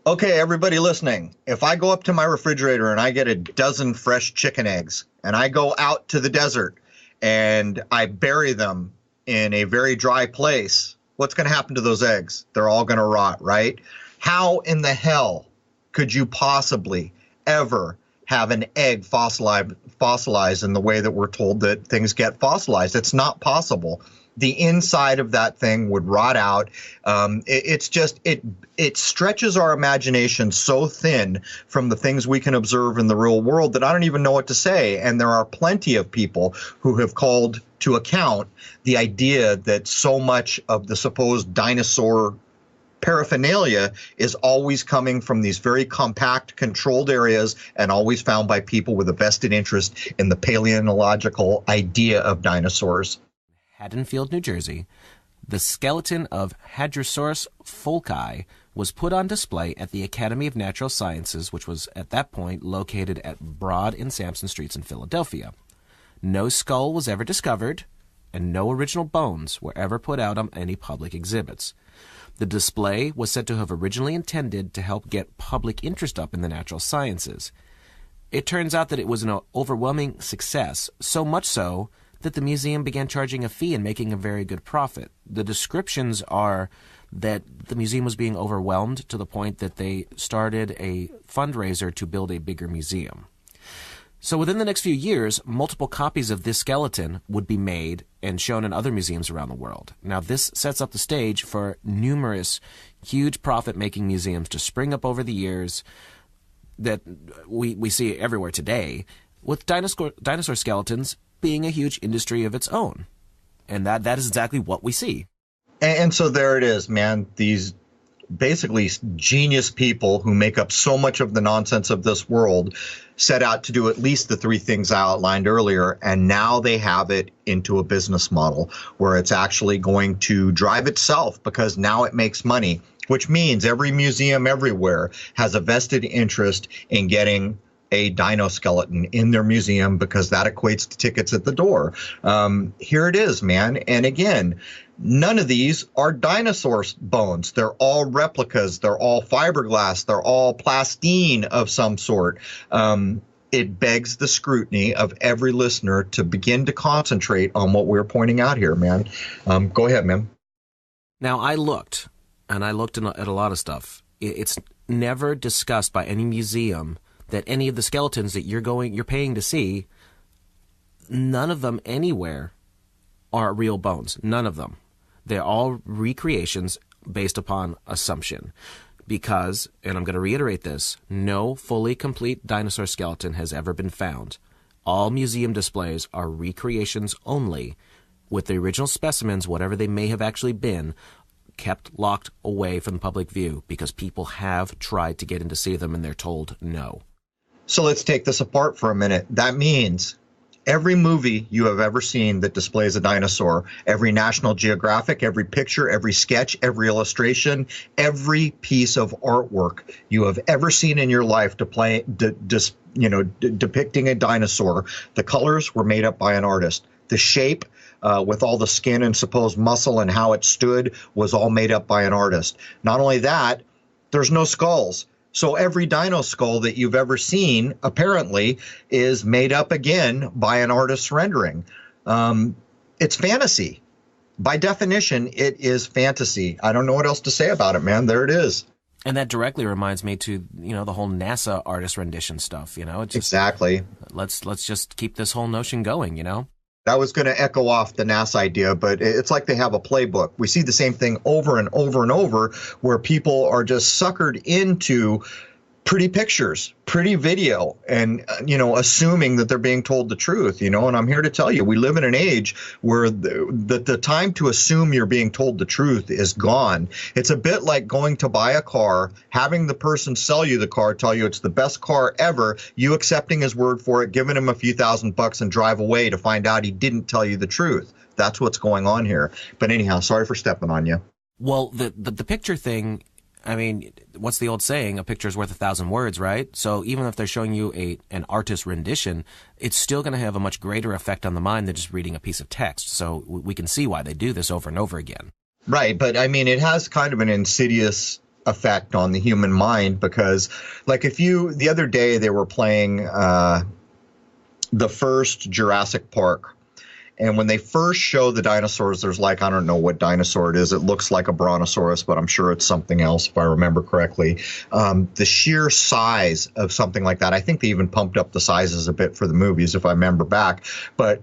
Okay, everybody listening, if I go up to my refrigerator and I get a dozen fresh chicken eggs and I go out to the desert and I bury them in a very dry place, what's going to happen to those eggs? They're all going to rot, right? How in the hell could you possibly ever have an egg fossilized in the way that we're told that things get fossilized? It's not possible. The inside of that thing would rot out. It stretches our imagination so thin from the things we can observe in the real world that I don't even know what to say. And there are plenty of people who have called to account the idea that so much of the supposed dinosaur paraphernalia is always coming from these very compact, controlled areas and always found by people with a vested interest in the paleontological idea of dinosaurs. Haddonfield, New Jersey, the skeleton of Hadrosaurus folci was put on display at the Academy of Natural Sciences, which was at that point located at Broad and Sampson Streets in Philadelphia. No skull was ever discovered, and no original bones were ever put out on any public exhibits. The display was said to have originally intended to help get public interest up in the natural sciences. It turns out that it was an overwhelming success, so much so that the museum began charging a fee and making a very good profit. The descriptions are that the museum was being overwhelmed to the point that they started a fundraiser to build a bigger museum. So within the next few years, multiple copies of this skeleton would be made and shown in other museums around the world. Now, this sets up the stage for numerous huge profit-making museums to spring up over the years that we see everywhere today, with dinosaur skeletons being a huge industry of its own. And that is exactly what we see. And so there it is, man. These basically genius people who make up so much of the nonsense of this world set out to do at least the three things I outlined earlier, and now they have it into a business model where it's actually going to drive itself because now it makes money, which means every museum everywhere has a vested interest in getting a dino skeleton in their museum because that equates to tickets at the door. Here it is, man. And again, none of these are dinosaur bones. They're all replicas. They're all fiberglass. They're all plastine of some sort. It begs the scrutiny of every listener to begin to concentrate on what we're pointing out here, man. Go ahead, man. Now, I looked at a lot of stuff. It's never discussed by any museum that any of the skeletons that you're paying to see, none of them anywhere are real bones. None of them. They're all recreations based upon assumption. Because, and I'm going to reiterate this, no fully complete dinosaur skeleton has ever been found. All museum displays are recreations only, with the original specimens, whatever they may have actually been, kept locked away from the public view because people have tried to get in to see them and they're told no. So let's take this apart for a minute. That means every movie you have ever seen that displays a dinosaur, every National Geographic, every picture, every sketch, every illustration, every piece of artwork you have ever seen in your life depicting a dinosaur, the colors were made up by an artist. The shape, with all the skin and supposed muscle and how it stood, was all made up by an artist. Not only that, there's no skulls. So every dino skull that you've ever seen, apparently, is made up again by an artist's rendering. It's fantasy. By definition, it is fantasy. I don't know what else to say about it, man. There it is. And that directly reminds me to, the whole NASA artist rendition stuff, It's just, exactly. Let's just keep this whole notion going, I was going to echo off the NASA idea, but it's like they have a playbook. We see the same thing over and over and over where people are just suckered into pretty pictures, pretty video, and, assuming that they're being told the truth, and I'm here to tell you, we live in an age where the time to assume you're being told the truth is gone. It's a bit like going to buy a car, having the person sell you the car, tell you it's the best car ever, you accepting his word for it, giving him a few $1,000 and drive away to find out he didn't tell you the truth. That's what's going on here. But anyhow, sorry for stepping on you. Well, the picture thing, I mean, what's the old saying? A picture's worth 1,000 words, right? So even if they're showing you an artist rendition, it's still going to have a much greater effect on the mind than just reading a piece of text. So we can see why they do this over and over again. Right, but I mean, it has kind of an insidious effect on the human mind, because like the other day they were playing the first Jurassic Park. And when they first show the dinosaurs, there's like, I don't know what dinosaur it is. It looks like a brontosaurus, but I'm sure it's something else if I remember correctly. The sheer size of something like that, I think they even pumped up the sizes a bit for the movies if I remember back. But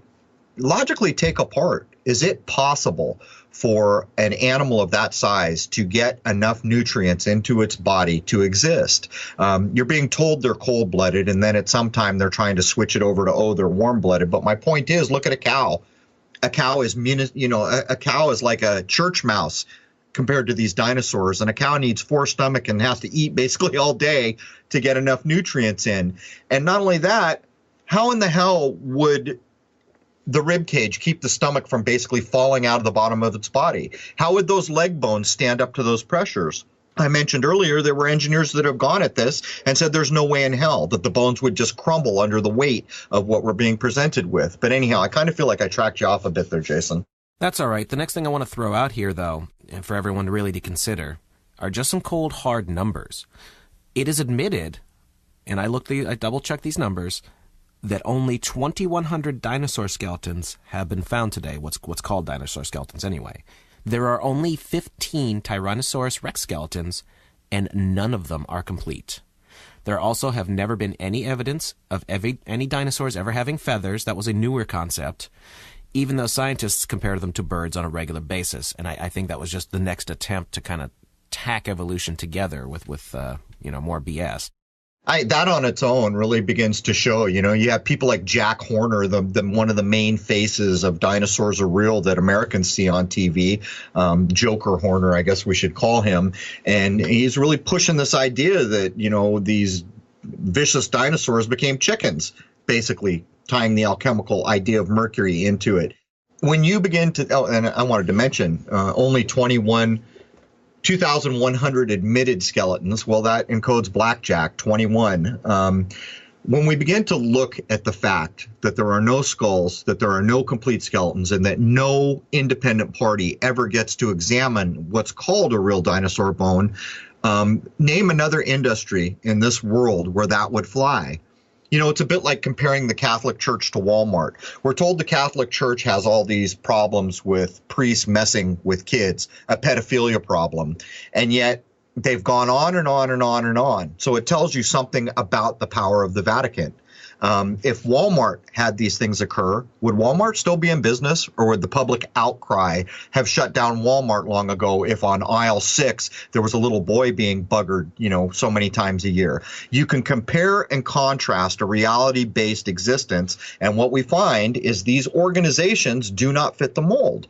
logically take apart, is it possible for an animal of that size to get enough nutrients into its body to exist? You're being told they're cold-blooded, and then at some time they're trying to switch it over to, oh, they're warm-blooded. But my point is, look at a cow. A cow is, a cow is like a church mouse compared to these dinosaurs, and a cow needs 4 stomachs and has to eat basically all day to get enough nutrients in. And not only that, how in the hell would the rib cage keep the stomach from basically falling out of the bottom of its body? How would those leg bones stand up to those pressures? I mentioned earlier there were engineers that have gone at this and said there's no way in hell that the bones would just crumble under the weight of what we're being presented with. But anyhow, I kind of feel like I tracked you off a bit there, Jason. That's all right. The next thing I want to throw out here, though, and for everyone really to consider, are just some cold, hard numbers. It is admitted, and I double-checked these numbers, that only 2,100 dinosaur skeletons have been found today, what's called dinosaur skeletons anyway. There are only 15 Tyrannosaurus rex skeletons, and none of them are complete. There also have never been any evidence of any dinosaurs ever having feathers. That was a newer concept, even though scientists compare them to birds on a regular basis. And I think that was just the next attempt to kind of tack evolution together with more BS. That on its own really begins to show, you have people like Jack Horner, the one of the main faces of Dinosaurs Are Real that Americans see on TV, Joker Horner, I guess we should call him. And he's really pushing this idea that, these vicious dinosaurs became chickens, basically tying the alchemical idea of mercury into it. When you begin to, and I wanted to mention, only 2,100 admitted skeletons. Well, that encodes blackjack, 21. When we begin to look at the fact that there are no skulls, that there are no complete skeletons, and that no independent party ever gets to examine what's called a real dinosaur bone, name another industry in this world where that would fly. It's a bit like comparing the Catholic Church to Walmart. We're told the Catholic Church has all these problems with priests messing with kids, a pedophilia problem, and yet they've gone on and on and on and on. So it tells you something about the power of the Vatican. If Walmart had these things occur, would Walmart still be in business, or would the public outcry have shut down Walmart long ago if on aisle 6 there was a little boy being buggered, so many times a year? You can compare and contrast a reality-based existence, and what we find is these organizations do not fit the mold.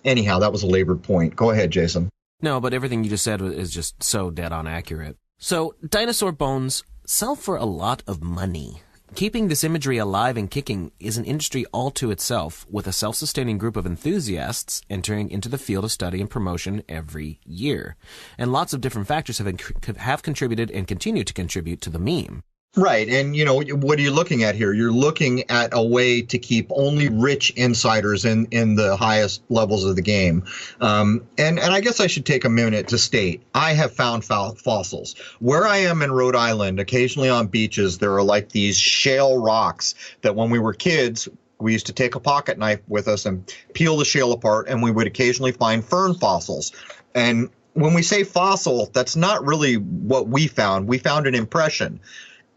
Anyhow, that was a labored point. Go ahead, Jason. No, but everything you just said is just so dead-on accurate. So, dinosaur bones sell for a lot of money. Keeping this imagery alive and kicking is an industry all to itself, with a self-sustaining group of enthusiasts entering into the field of study and promotion every year. And lots of different factors have contributed and continue to contribute to the meme. Right. And, what are you looking at here? You're looking at a way to keep only rich insiders in the highest levels of the game. And I guess I should take a minute to state, I have found fossils. Where I am in Rhode Island, occasionally on beaches, there are like these shale rocks that when we were kids, we used to take a pocket knife with us and peel the shale apart, and we would occasionally find fern fossils. And when we say fossil, that's not really what we found. We found an impression.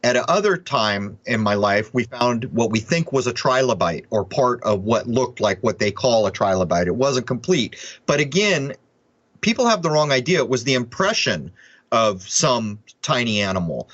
At another time in my life, we found what we think was a trilobite, or part of what looked like what they call a trilobite. It wasn't complete. But again, people have the wrong idea. It was the impression of some tiny animal.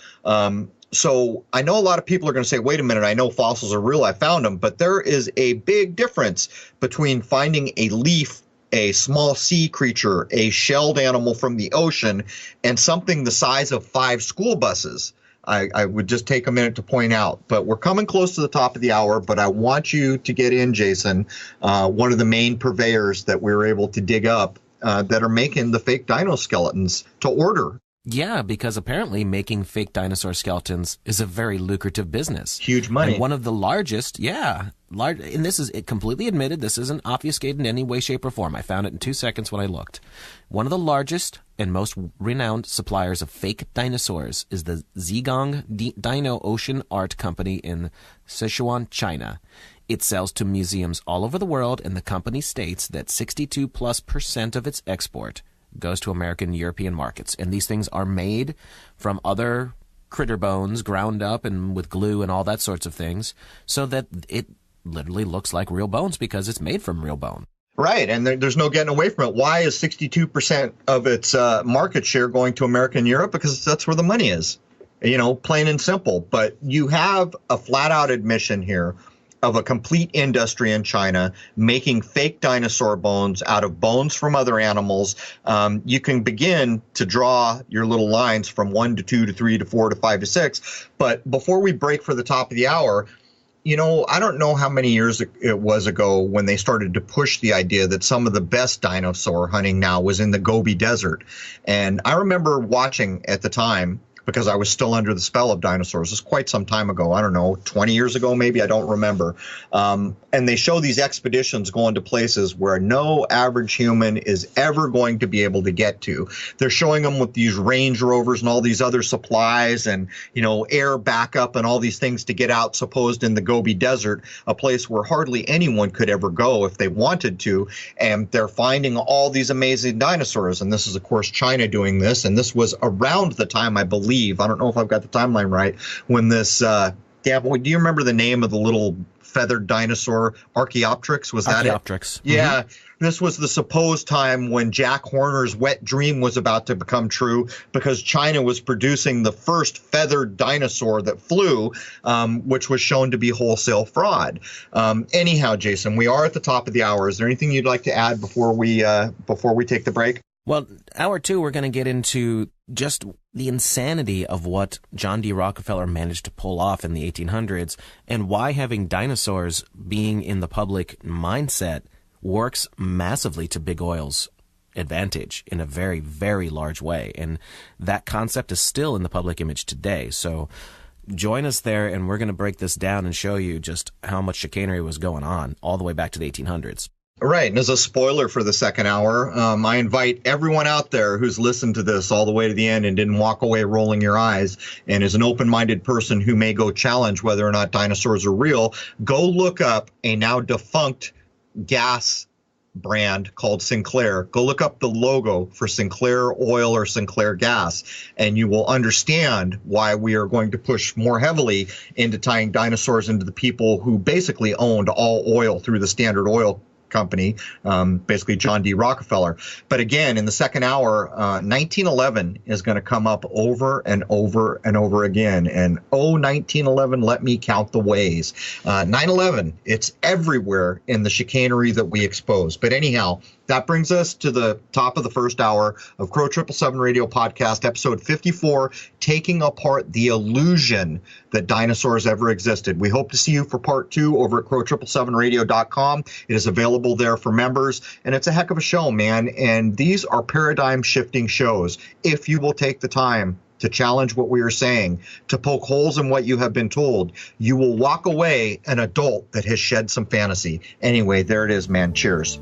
So I know a lot of people are going to say, wait a minute, I know fossils are real, I found them. But there is a big difference between finding a leaf, a small sea creature, a shelled animal from the ocean, and something the size of 5 school buses. I would just take a minute to point out, but we're coming close to the top of the hour, but I want you to get in, Jason, one of the main purveyors that we were able to dig up that are making the fake dino skeletons to order. Yeah, because apparently making fake dinosaur skeletons is a very lucrative business. Huge money. And one of the largest, and this is completely admitted, this isn't obfuscated in any way, shape, or form. I found it in 2 seconds when I looked. One of the largest and most renowned suppliers of fake dinosaurs is the Zhejiang Dino Ocean Art Company in Sichuan, China. It sells to museums all over the world, and the company states that 62+% of its export goes to American and European markets. And these things are made from other critter bones ground up and with glue and all that sorts of things, so that it literally looks like real bones because it's made from real bone. Right, and there's no getting away from it. Why is 62% of its market share going to America and Europe? Because that's where the money is, plain and simple. But you have a flat-out admission here of a complete industry in China making fake dinosaur bones out of bones from other animals. You can begin to draw your little lines from 1 to 2 to 3 to 4 to 5 to 6. But before we break for the top of the hour, I don't know how many years it was ago when they started to push the idea that some of the best dinosaur hunting now was in the Gobi Desert. And I remember watching at the time, because I was still under the spell of dinosaurs. This is quite some time ago. I don't know, 20 years ago, maybe. I don't remember. And they show these expeditions going to places where no average human is ever going to be able to get to. They're showing them with these Range Rovers and all these other supplies and, air backup and all these things to get out, supposed in the Gobi Desert, a place where hardly anyone could ever go if they wanted to. And they're finding all these amazing dinosaurs. And this is, of course, China doing this. And this was around the time, I believe, I don't know if I've got the timeline right, when this, do you remember the name of the little feathered dinosaur, Archaeopteryx? Was that Archaeopteryx. It? Yeah. This was the supposed time when Jack Horner's wet dream was about to become true, because China was producing the first feathered dinosaur that flew, which was shown to be wholesale fraud. Anyhow, Jason, we are at the top of the hour. Is there anything you'd like to add before we take the break? Well, hour 2, we're going to get into just the insanity of what John D. Rockefeller managed to pull off in the 1800s and why having dinosaurs being in the public mindset works massively to big oil's advantage in a very, very large way. And that concept is still in the public image today. So join us there, and we're going to break this down and show you just how much chicanery was going on all the way back to the 1800s. Right, and as a spoiler for the second hour, I invite everyone out there who's listened to this all the way to the end and didn't walk away rolling your eyes, and is an open-minded person who may go challenge whether or not dinosaurs are real, go look up a now defunct gas brand called Sinclair. Go look up the logo for Sinclair oil or Sinclair gas, and you will understand why we are going to push more heavily into tying dinosaurs into the people who basically owned all oil through the Standard Oil Company, basically John D. Rockefeller. But again, in the second hour, 1911 is going to come up over and over and over again. And 1911, let me count the ways. 9/11, it's everywhere in the chicanery that we expose. But anyhow, that brings us to the top of the first hour of Crow 777 Radio Podcast, episode 54, Taking Apart the Illusion that Dinosaurs Ever Existed. We hope to see you for part 2 over at crow777radio.com. It is available there for members, and it's a heck of a show, man. And these are paradigm-shifting shows. If you will take the time to challenge what we are saying, to poke holes in what you have been told, you will walk away an adult that has shed some fantasy. Anyway, there it is, man. Cheers.